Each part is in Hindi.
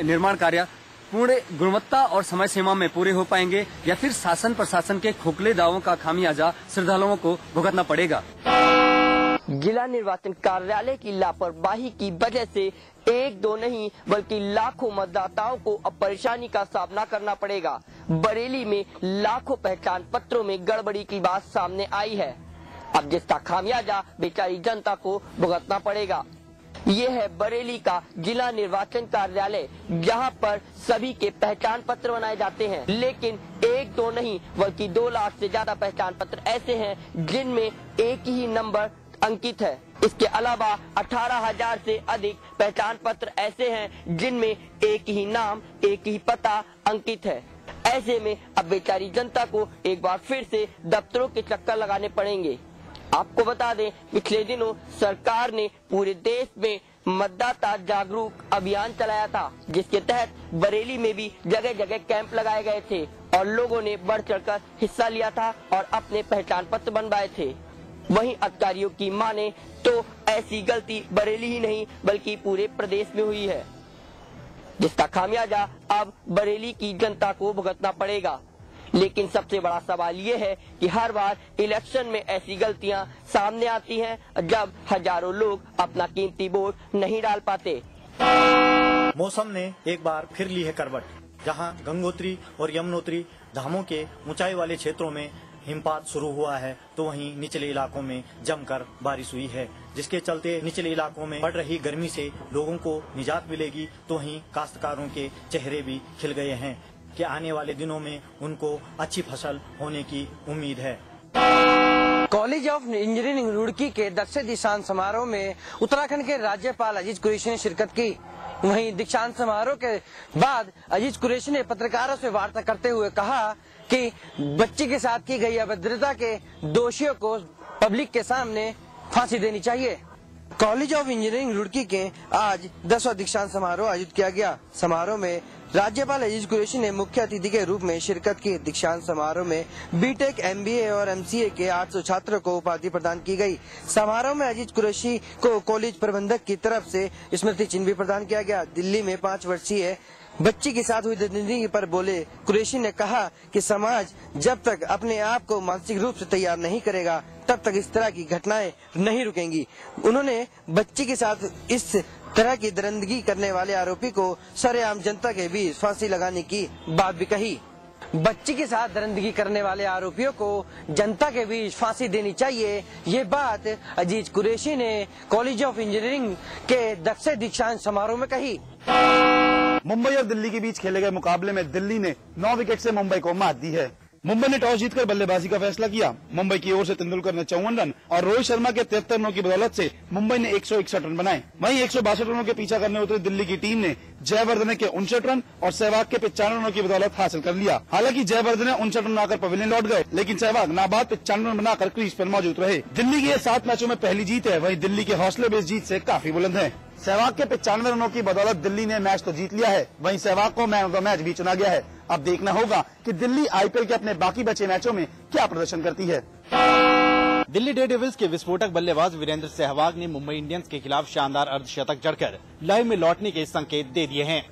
निर्माण कार्य पूर्ण गुणवत्ता और समय सीमा में पूरे हो पाएंगे या फिर शासन प्रशासन के खोखले दावों का खामियाजा श्रद्धालुओं को भुगतना पड़ेगा। जिला निर्वाचन कार्यालय की लापरवाही की वजह से एक दो नहीं बल्कि लाखों मतदाताओं को अब परेशानी का सामना करना पड़ेगा। बरेली में लाखों पहचान पत्रों में गड़बड़ी की बात सामने आई है। अब जिसका खामियाजा बेचारी जनता को भुगतना पड़ेगा। ये है बरेली का जिला निर्वाचन कार्यालय, जहां पर सभी के पहचान पत्र बनाए जाते हैं, लेकिन एक दो नहीं बल्कि 2 लाख से ज्यादा पहचान पत्र ऐसे हैं जिनमें एक ही नंबर अंकित है। इसके अलावा 18,000 से अधिक पहचान पत्र ऐसे हैं जिनमें एक ही नाम, एक ही पता अंकित है। ऐसे में अब बेचारी जनता को एक बार फिर से दफ्तरों के चक्कर लगाने पड़ेंगे। आपको बता दें, पिछले दिनों सरकार ने पूरे देश में मतदाता जागरूक अभियान चलाया था, जिसके तहत बरेली में भी जगह जगह कैंप लगाए गए थे और लोगों ने बढ़ चढ़कर हिस्सा लिया था और अपने पहचान पत्र बनवाए थे। वहीं अधिकारियों की माने तो ऐसी गलती बरेली ही नहीं बल्कि पूरे प्रदेश में हुई है, जिसका खामियाजा अब बरेली की जनता को भुगतना पड़ेगा। लेकिन सबसे बड़ा सवाल ये है कि हर बार इलेक्शन में ऐसी गलतियां सामने आती हैं जब हजारों लोग अपना कीमती वोट नहीं डाल पाते। मौसम ने एक बार फिर ली है करवट, जहां गंगोत्री और यमुनोत्री धामों के ऊंचाई वाले क्षेत्रों में हिमपात शुरू हुआ है, तो वहीं निचले इलाकों में जमकर बारिश हुई है, जिसके चलते निचले इलाकों में बढ़ रही गर्मी से लोगों को निजात मिलेगी। तो वहीं काश्तकारों के चेहरे भी खिल गए हैं कि आने वाले दिनों में उनको अच्छी फसल होने की उम्मीद है। कॉलेज ऑफ इंजीनियरिंग रुड़की के दक्षिण दीक्षांत समारोह में उत्तराखंड के राज्यपाल अजीज कुरैशी ने शिरकत की। वहीं दीक्षांत समारोह के बाद अजीज कुरैशी ने पत्रकारों से वार्ता करते हुए कहा कि बच्ची के साथ की गई अभद्रता के दोषियों को पब्लिक के सामने फांसी देनी चाहिए। कॉलेज ऑफ इंजीनियरिंग रुड़की के आज 10वां दीक्षांत समारोह आयोजित किया गया। समारोह में राज्यपाल अजीज कुरैशी ने मुख्य अतिथि के रूप में शिरकत की। दीक्षांत समारोह में बीटेक, एमबीए और एमसीए के 800 छात्रों को उपाधि प्रदान की गई। समारोह में अजीज कुरैशी को कॉलेज प्रबंधक की तरफ से स्मृति चिन्ह भी प्रदान किया गया। दिल्ली में 5 वर्षीय बच्ची के साथ हुई जिंदगी पर बोले कुरैशी ने कहा कि समाज जब तक अपने आप को मानसिक रूप से तैयार नहीं करेगा तब तक इस तरह की घटनाएं नहीं रुकेंगी। उन्होंने बच्ची के साथ इस तरह की दरिंदगी करने वाले आरोपी को सरेआम जनता के बीच फांसी लगाने की बात भी कही। बच्ची के साथ दरिंदगी करने वाले आरोपियों को जनता के बीच फांसी देनी चाहिए, ये बात अजीज कुरैशी ने कॉलेज ऑफ इंजीनियरिंग के दक्षिण दीक्षांत समारोह में कही। मुंबई और दिल्ली के बीच खेले गए मुकाबले में दिल्ली ने 9 विकेट से मुंबई को मात दी है। मुंबई ने टॉस जीतकर बल्लेबाजी का फैसला किया। मुंबई की ओर से तेंदुलकर ने 54 रन और रोहित शर्मा के 73 रनों की बदौलत से मुंबई ने 161 रन बनाए। वहीं 162 रनों के पीछा करने उतरी दिल्ली की टीम ने जयवर्धने के 59 रन और सहवाग के 95 रनों की बदौलत हासिल कर लिया। हालांकि जयवर्धने 59 रन बनाकर पवेलियन लौट गए, लेकिन सहवाग नाबाद 95 रन बनाकर क्रीज पर मौजूद रहे। दिल्ली की 7 मैचों में पहली जीत है। वहीं दिल्ली के हौसले बेस जीत से काफी बुलंद है। सहवाग के 95 रनों की बदौलत दिल्ली ने मैच तो जीत लिया है, वहीं सहवाग को मैन ऑफ द मैच भी चुना गया है। अब देखना होगा कि दिल्ली आईपीएल के अपने बाकी बचे मैचों में क्या प्रदर्शन करती है। दिल्ली डेयरडेविल्स के विस्फोटक बल्लेबाज वीरेंद्र सहवाग ने मुंबई इंडियंस के खिलाफ शानदार अर्धशतक जड़कर लाइव में लौटने के संकेत दे दिए हैं।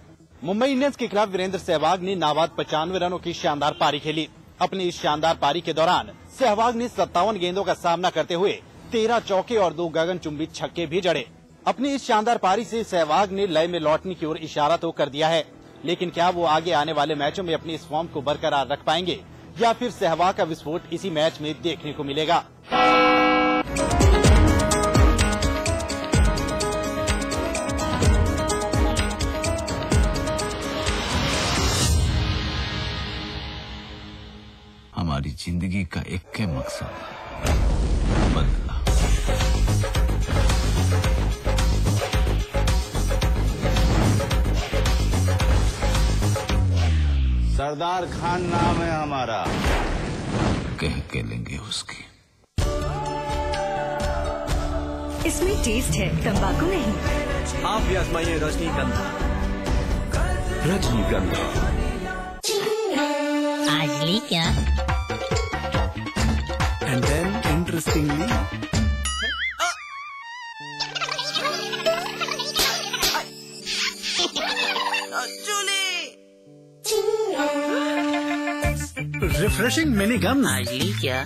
मुंबई इंडियंस के खिलाफ वीरेंद्र सहवाग ने नाबाद 95 रनों की शानदार पारी खेली। अपनी इस शानदार पारी के दौरान सहवाग ने 57 गेंदों का सामना करते हुए 13 चौके और 2 गगनचुंबी छक्के भी जड़े। अपनी इस शानदार पारी से सहवाग ने लय में लौटने की ओर इशारा तो कर दिया है, लेकिन क्या वो आगे आने वाले मैचों में अपनी इस फॉर्म को बरकरार रख पाएंगे या फिर सहवाग का विस्फोट इसी मैच में देखने को मिलेगा। हमारी जिंदगी का एक के मकसद बदला। सरदार खान नाम है हमारा, कह के लेंगे उसकी। इसमें टेस्ट है, तंबाकू नहीं। आप भी आजमाइए रजनीगंधा। रजनीगंधा आज ली क्या? And then interestingly refreshing mini gum. Hardly क्या?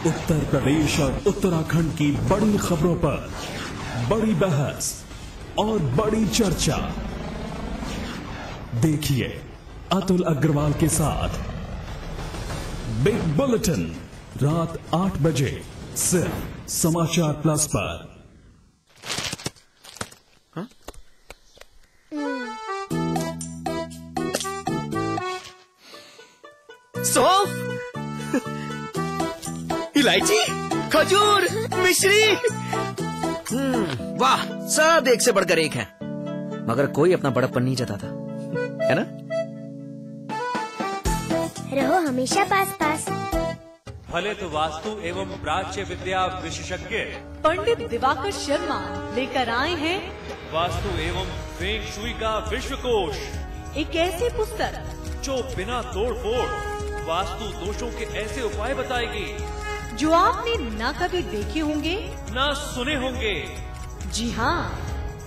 उत्तर प्रदेश और उत्तराखंड की बड़ी खबरों पर बड़ी बहस और बड़ी चर्चा। देखिए अतुल अग्रवाल के साथ बिग बुलेटिन रात 8 बजे सिर्फ समाचार प्लस पर। सौंफ, इलायची, खजूर, मिश्री। वाह, सब एक से बढ़कर एक है, मगर कोई अपना बड़प्पन नहीं जताता, है ना? रहो हमेशा पास पास। फलित वास्तु एवं प्राच्य विद्या विशेषज्ञ पंडित दिवाकर शर्मा लेकर आए हैं वास्तु एवं फेंग शुई का विश्वकोश, एक ऐसी पुस्तक जो बिना तोड़ फोड़ वास्तु दोषों के ऐसे उपाय बताएगी जो आपने ना कभी देखे होंगे ना सुने होंगे। जी हाँ,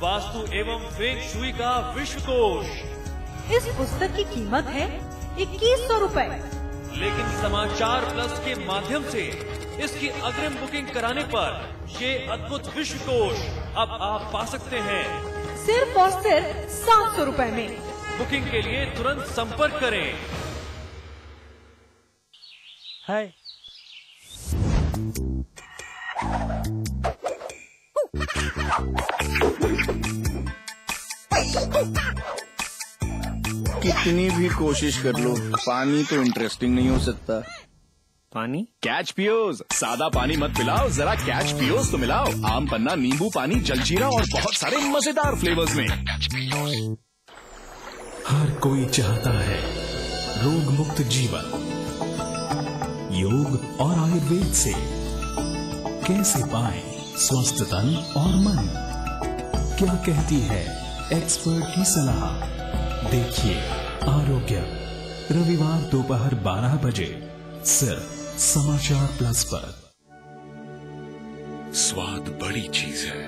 वास्तु एवं फेंग शुई का विश्वकोश। इस पुस्तक की कीमत है 2100 रुपए, लेकिन समाचार प्लस के माध्यम से इसकी अग्रिम बुकिंग कराने पर ये अद्भुत विश्वकोश अब आप पा सकते हैं सिर्फ और सिर्फ 700 रुपए में। बुकिंग के लिए तुरंत संपर्क करें। हाय। कितनी भी कोशिश कर लो, पानी तो इंटरेस्टिंग नहीं हो सकता। पानी? कैच पियोज। सादा पानी मत पिलाओ, जरा कैच पियोज तो मिलाओ। आम पन्ना, नींबू पानी, जलजीरा और बहुत सारे मजेदार फ्लेवर्स में। हर कोई चाहता है रोग मुक्त जीवन। योग और आयुर्वेद से कैसे पाएं स्वस्थ तन और मन? क्या कहती है एक्सपर्ट की सलाह? देखिए आरोग्य, रविवार दोपहर 12 बजे सिर्फ समाचार प्लस पर। स्वाद बड़ी चीज है,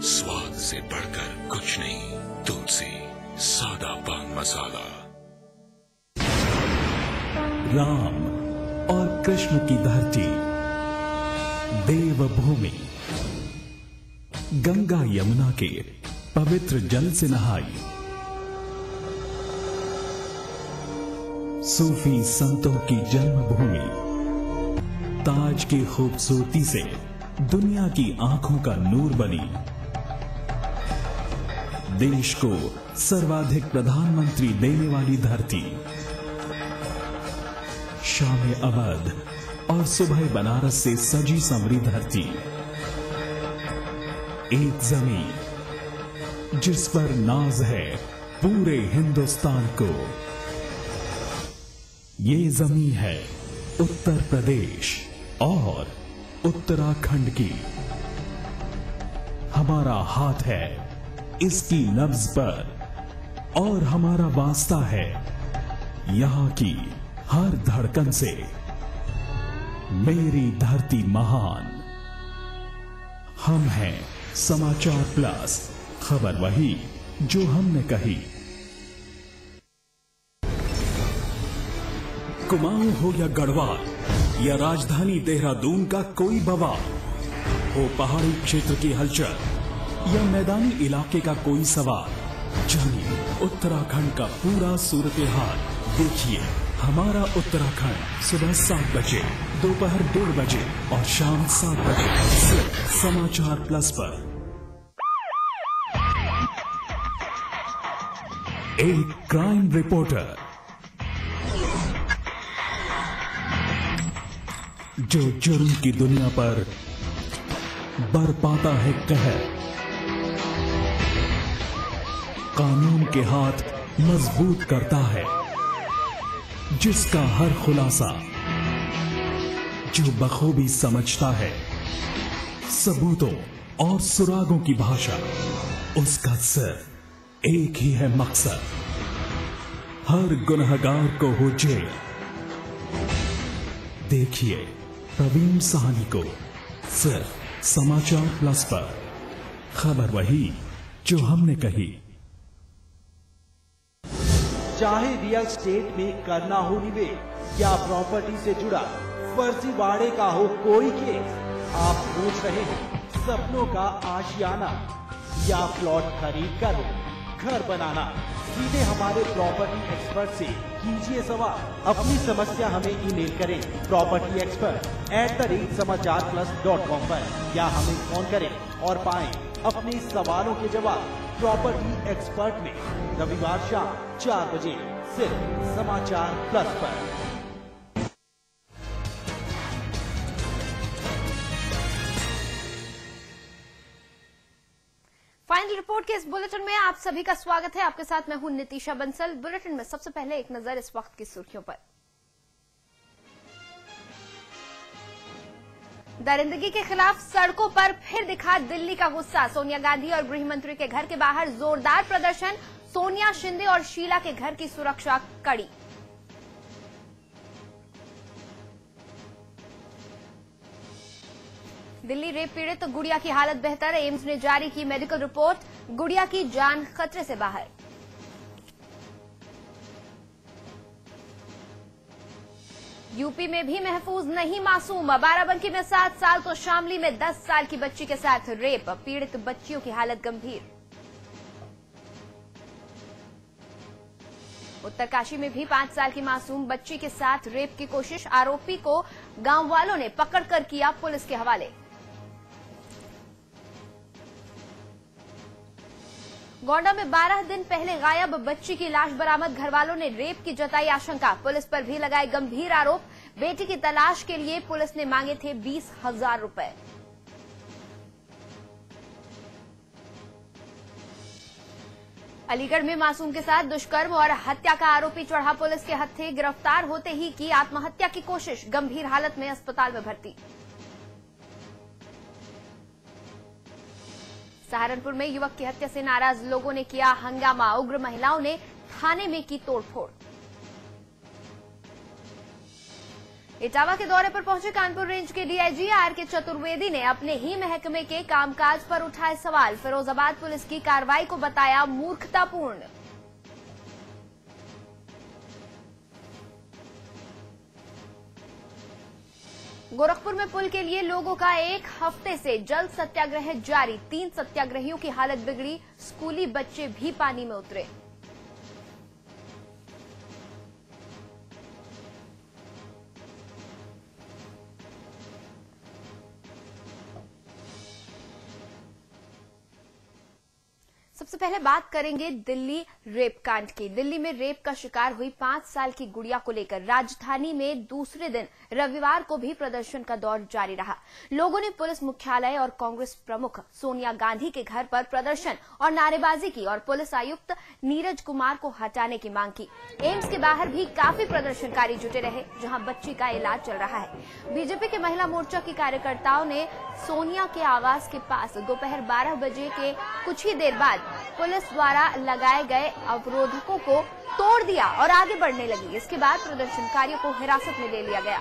स्वाद से बढ़कर कुछ नहीं। तुलसी सादा पान मसाला। राम और कृष्ण की धरती, देवभूमि, गंगा यमुना के पवित्र जल से नहाई, सूफी संतों की जन्मभूमि, ताज की खूबसूरती से दुनिया की आंखों का नूर बनी, देश को सर्वाधिक प्रधानमंत्री देने वाली धरती, शाम अवध और सुबह बनारस से सजी संवरी धरती, एक जमीन जिस पर नाज है पूरे हिंदुस्तान को। ये जमीन है उत्तर प्रदेश और उत्तराखंड की। हमारा हाथ है इसकी नब्ज पर और हमारा वास्ता है यहां की हर धड़कन से। मेरी धरती महान। हम हैं समाचार प्लस, खबर वही जो हमने कही। कुमाऊं हो या गढ़वाल या राजधानी देहरादून का कोई बवाल हो, पहाड़ी क्षेत्र की हलचल या मैदानी इलाके का कोई सवाल, जानिए उत्तराखंड का पूरा सूरत हाल। देखिए हमारा उत्तराखंड सुबह 7 बजे, दोपहर 1:30 बजे और शाम 7 बजे सिर्फ समाचार प्लस पर। एक क्राइम रिपोर्टर जो जुर्म की दुनिया पर बरपाता है कहर, कानून के हाथ मजबूत करता है, जिसका हर खुलासा जो बखूबी समझता है सबूतों और सुरागों की भाषा। उसका सिर्फ एक ही है मकसद, हर गुनहगार को हो जेल। देखिए प्रवीण साहनी को सिर्फ समाचार प्लस पर। खबर वही जो हमने कही। चाहे रियल स्टेट में करना हो निवेश या प्रॉपर्टी से जुड़ा फर्जीवाड़े का हो कोई केस, आप सोच रहे हैं सपनों का आशियाना या प्लॉट खरीद कर घर बनाना, सीधे हमारे प्रॉपर्टी एक्सपर्ट से कीजिए सवाल। अपनी समस्या हमें ईमेल करें propertyexpert@समाचारplus.com पर या हमें फोन करें और पाएं अपने सवालों के जवाब प्रॉपर्टी एक्सपर्ट में रविवार शाम 4 बजे सिर्फ समाचार प्लस पर। फाइनल रिपोर्ट के इस बुलेटिन में आप सभी का स्वागत है। आपके साथ मैं हूं नितिशा बंसल। बुलेटिन में सबसे पहले एक नजर इस वक्त की सुर्खियों पर। दरिंदगी के खिलाफ सड़कों पर फिर दिखा दिल्ली का गुस्सा। सोनिया गांधी और गृह मंत्री के घर के बाहर जोरदार प्रदर्शन। सोनिया, शिंदे और शीला के घर की सुरक्षा कड़ी। दिल्ली रेप पीड़ित गुड़िया की हालत बेहतर। एम्स ने जारी की मेडिकल रिपोर्ट। गुड़िया की जान खतरे से बाहर। यूपी में भी महफूज नहीं मासूम। बाराबंकी में 7 साल तो शामली में 10 साल की बच्ची के साथ रेप। पीड़ित बच्चियों की हालत गंभीर। उत्तरकाशी में भी 5 साल की मासूम बच्ची के साथ रेप की कोशिश। आरोपी को गांव वालों ने पकड़कर किया पुलिस के हवाले। गोंडा में 12 दिन पहले गायब बच्ची की लाश बरामद। घरवालों ने रेप की जताई आशंका। पुलिस पर भी लगाए गंभीर आरोप। बेटी की तलाश के लिए पुलिस ने मांगे थे 20,000 रुपए। अलीगढ़ में मासूम के साथ दुष्कर्म और हत्या का आरोपी चढ़ा पुलिस के हत्थे। गिरफ्तार होते ही की आत्महत्या की कोशिश। गंभीर हालत में अस्पताल में भर्ती। सहारनपुर में युवक की हत्या से नाराज लोगों ने किया हंगामा। उग्र महिलाओं ने थाने में की तोड़फोड़। इटावा के दौरे पर पहुंचे कानपुर रेंज के डीआईजी आर.के. चतुर्वेदी ने अपने ही महकमे के कामकाज पर उठाए सवाल। फिरोजाबाद पुलिस की कार्रवाई को बताया मूर्खतापूर्ण। गोरखपुर में पुल के लिए लोगों का 1 हफ्ते से जल सत्याग्रह जारी। 3 सत्याग्रहियों की हालत बिगड़ी। स्कूली बच्चे भी पानी में उतरे। सबसे पहले बात करेंगे दिल्ली रेप कांड की। दिल्ली में रेप का शिकार हुई 5 साल की गुड़िया को लेकर राजधानी में दूसरे दिन रविवार को भी प्रदर्शन का दौर जारी रहा। लोगों ने पुलिस मुख्यालय और कांग्रेस प्रमुख सोनिया गांधी के घर पर प्रदर्शन और नारेबाजी की और पुलिस आयुक्त नीरज कुमार को हटाने की मांग की। एम्स के बाहर भी काफी प्रदर्शनकारी जुटे रहे, जहां बच्ची का इलाज चल रहा है। बीजेपी के महिला मोर्चा की कार्यकर्ताओं ने सोनिया के आवास के पास दोपहर 12 बजे के कुछ ही देर बाद पुलिस द्वारा लगाए गए अवरोधकों को तोड़ दिया और आगे बढ़ने लगी। इसके बाद प्रदर्शनकारियों को हिरासत में ले लिया गया।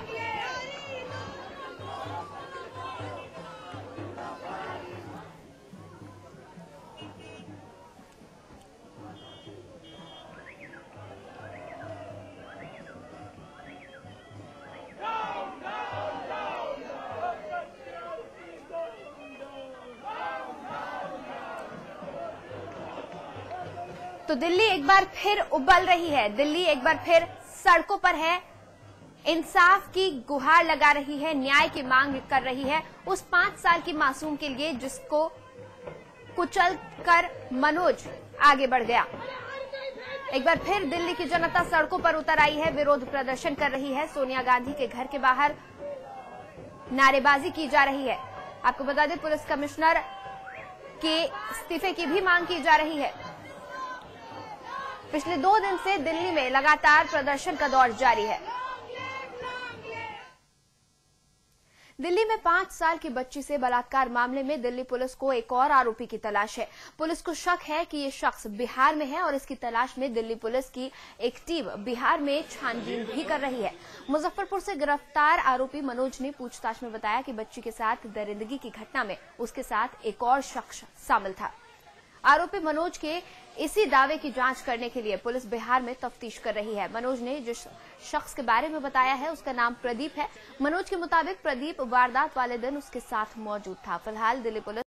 तो दिल्ली एक बार फिर उबल रही है। दिल्ली एक बार फिर सड़कों पर है। इंसाफ की गुहार लगा रही है, न्याय की मांग कर रही है उस 5 साल की मासूम के लिए जिसको कुचल कर मनोज आगे बढ़ गया। एक बार फिर दिल्ली की जनता सड़कों पर उतर आई है, विरोध प्रदर्शन कर रही है। सोनिया गांधी के घर के बाहर नारेबाजी की जा रही है। आपको बता दें, पुलिस कमिश्नर के इस्तीफे की भी मांग की जा रही है। पिछले 2 दिन से दिल्ली में लगातार प्रदर्शन का दौर जारी है। दिल्ली में 5 साल की बच्ची से बलात्कार मामले में दिल्ली पुलिस को एक और आरोपी की तलाश है। पुलिस को शक है कि ये शख्स बिहार में है और इसकी तलाश में दिल्ली पुलिस की एक टीम बिहार में छानबीन भी कर रही है। मुजफ्फरपुर से गिरफ्तार आरोपी मनोज ने पूछताछ में बताया कि बच्ची के साथ दरिंदगी की घटना में उसके साथ एक और शख्स शामिल था। आरोपी मनोज के इसी दावे की जांच करने के लिए पुलिस बिहार में तफ्तीश कर रही है। मनोज ने जिस शख्स के बारे में बताया है उसका नाम प्रदीप है। मनोज के मुताबिक प्रदीप वारदात वाले दिन उसके साथ मौजूद था। फिलहाल दिल्ली पुलिस